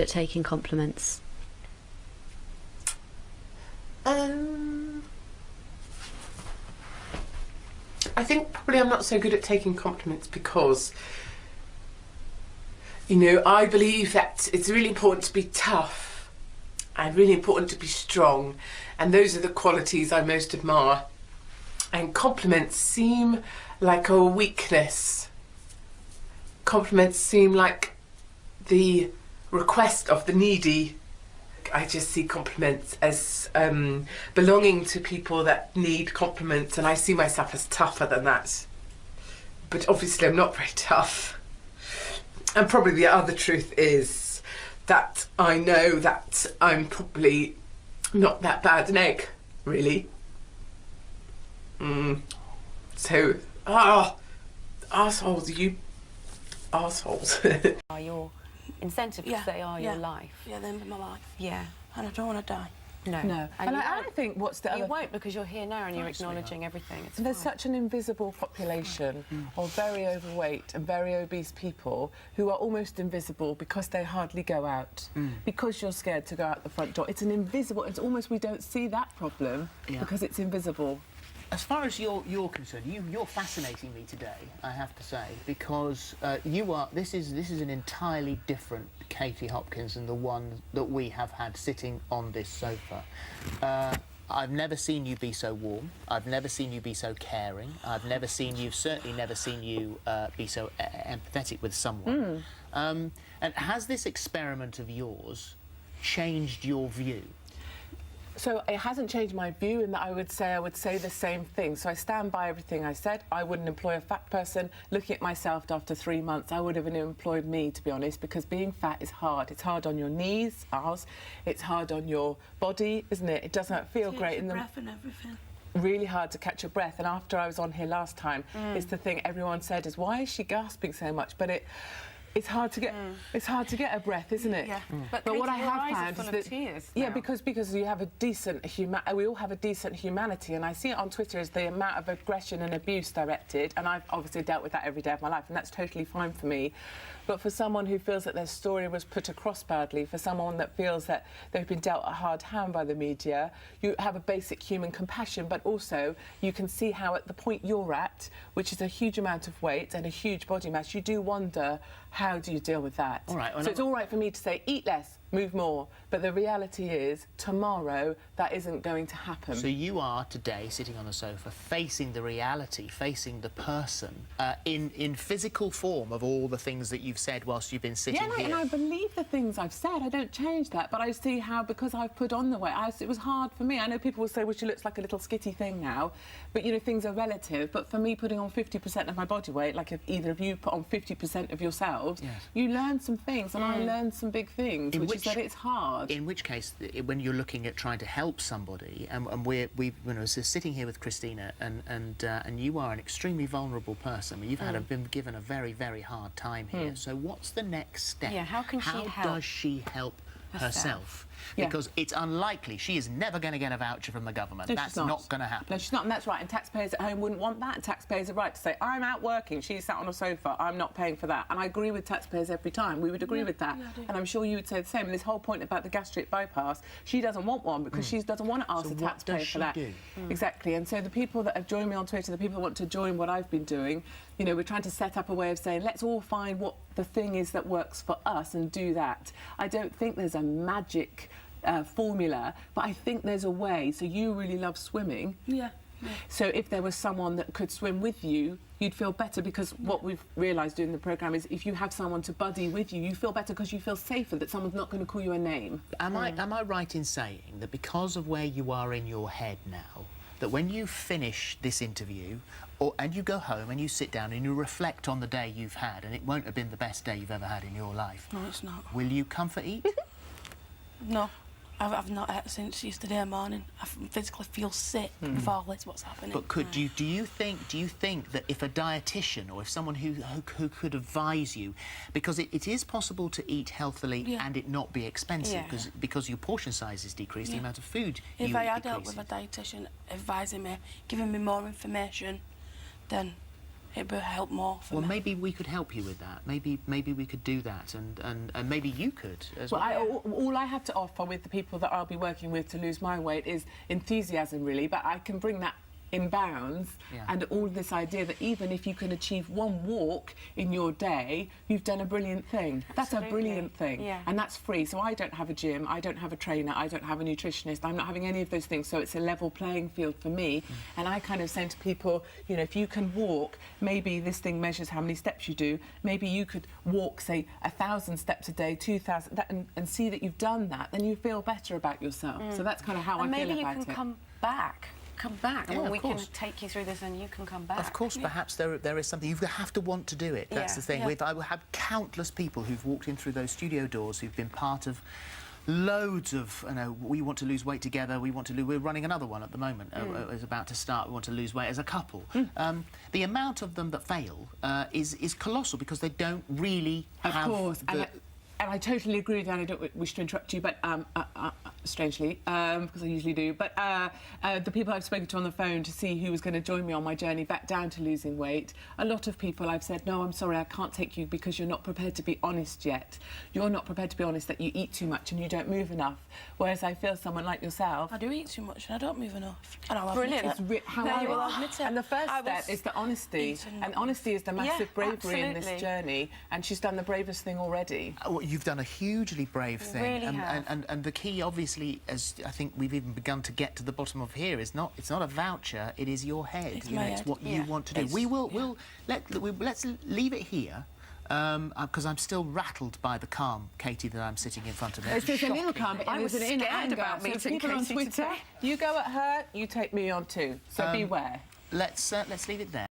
good at taking compliments? I think probably I'm not so good at taking compliments because, you know, I believe that it's really important to be tough and really important to be strong, and those are the qualities I most admire. And compliments seem like a weakness. Compliments seem like the request of the needy. I just see compliments as belonging to people that need compliments, and I see myself as tougher than that. But obviously I'm not very tough. And probably the other truth is that I know that I'm probably not that bad an egg, really. So, arseholes, you arseholes. Are your incentive because they are your life. Yeah, they're my life. Yeah. And I don't want to die. No. And I think what's the other... You won't, because you're here now and you're acknowledging everything. It's There's fine. such an invisible population of very overweight and very obese people who are almost invisible because they hardly go out, because you're scared to go out the front door. It's an invisible... It's almost we don't see that problem because it's invisible. As far as you're concerned, you're fascinating me today, I have to say, because you are. This is an entirely different Katie Hopkins than the one that we have had sitting on this sofa. I've never seen you be so warm. I've never seen you be so caring. I've never seen you, certainly never seen you be so empathetic with someone. And has this experiment of yours changed your view? So it hasn't changed my view in that I would say the same thing. So I stand by everything I said. I wouldn't employ a fat person. Looking at myself after 3 months, I would have employed me, to be honest, because being fat is hard. It's hard on your knees, ours. It's hard on your body, isn't it? It doesn't feel great. In the breath and everything. Really hard to catch your breath. And after I was on here last time, it's the thing everyone said is, why is she gasping so much? But it's hard to get a breath, isn't it? Yeah. But what I Katie, your have eyes are found full is of that tears yeah, now. because you have a decent we all have a decent humanity, and I see it on Twitter as the amount of aggression and abuse directed, and I've obviously dealt with that every day of my life, and that's totally fine for me. But for someone who feels that their story was put across badly, for someone that feels that they've been dealt a hard hand by the media, you have a basic human compassion, but also you can see how at the point you're at, which is a huge amount of weight and a huge body mass, you do wonder, how do you deal with that? All right, well, so it's all right for me to say, eat less, move more, but the reality is, tomorrow, that isn't going to happen. So you are today sitting on the sofa, facing the reality, facing the person, in physical form of all the things that you've said whilst you've been sitting here. And I believe the things I've said. I don't change that, but I see how, because I've put on the weight, it was hard for me. I know people will say, well, she looks like a little skitty thing now, but, you know, things are relative. But for me, putting on 50% of my body weight, like if either of you put on 50% of yourselves, you learn some things, and I learned some big things, which is that it's hard. In which case, when you're looking at trying to help somebody, and we you know, so sitting here with Christina, and you are an extremely vulnerable person. You've been given a very, very hard time here. So what's the next step? Yeah, how can she help? How does she help herself? Because it's unlikely. She is never going to get a voucher from the government. No, that's not going to happen. No, she's not, and that's right. And taxpayers at home wouldn't want that. Taxpayers are right to say, I'm out working, she's sat on a sofa, I'm not paying for that. And I agree with taxpayers every time. We would agree with that. And I'm sure you would say the same. And this whole point about the gastric bypass, she doesn't want one because she doesn't want to ask the taxpayer for that. Exactly. And so the people that have joined me on Twitter, the people that want to join what I've been doing, you know, we're trying to set up a way of saying, let's all find what the thing is that works for us and do that. I don't think there's a magic formula, but I think there's a way. So you really love swimming. Yeah. So if there was someone that could swim with you, you'd feel better, because what we've realised doing the programme is if you have someone to buddy with you, you feel better because you feel safer that someone's not going to call you a name. Am I right in saying that because of where you are in your head now, that when you finish this interview, and you go home and you sit down and you reflect on the day you've had, and it won't have been the best day you've ever had in your life. No, it's not. Will you comfort eat? No. I've not ate since yesterday morning. I physically feel sick with all this what's happening. But do you think that if a dietitian or if someone who could advise you, because it is possible to eat healthily and it not be expensive, because your portion size is decreased, the amount of food you eat if I had decreases. help with a dietitian advising me, giving me more information, then it'd help more for Well, me. maybe we could help you with that. Maybe we could do that, and maybe you could as well. All I have to offer with the people that I'll be working with to lose my weight is enthusiasm, really, but I can bring that in bounds, and all this idea that even if you can achieve one walk in your day, you've done a brilliant thing. That's a brilliant thing, and that's free. So I don't have a gym, I don't have a trainer, I don't have a nutritionist, I'm not having any of those things, so it's a level playing field for me. And I kind of say to people, you know, if you can walk, maybe this thing measures how many steps you do, maybe you could walk, say, 1,000 steps a day, 2,000, and see that you've done that, then you feel better about yourself. So that's kind of how I feel about it. Maybe you can come back, and we can take you through this and you can come back. Of course, perhaps there is something. You have to want to do it. That's the thing. I will have countless people who've walked in through those studio doors who've been part of loads of, you know, we want to lose weight together, we're running another one at the moment, is about to start, we want to lose weight as a couple. The amount of them that fail is colossal because they don't really have... Of course, and I totally agree with you, and I don't wish to interrupt you, but strangely, because I usually do, but the people I've spoken to on the phone to see who was going to join me on my journey back down to losing weight, a lot of people I've said, no, I'm sorry, I can't take you because you're not prepared to be honest yet. You're not prepared to be honest that you eat too much and you don't move enough. Whereas I feel someone like yourself... I do eat too much and I don't move enough. And I'll Brilliant. admit it. How you will admit it. And the first step is the honesty. And honesty is the massive bravery in this journey. And she's done the bravest thing already. Well, you've done a hugely brave thing. Really have. And the key, obviously, as I think we've even begun to get to the bottom of here, it's not a voucher, it is your head. It's my it's head. what you want to do. Let's leave it here. Because I'm still rattled by the calm Katie that I'm sitting in front of. It's just a little calm, but I was an inner scared anger. about So meeting people on Katie Twitter, today. you go at her, you take me on too. So beware. Let's leave it there.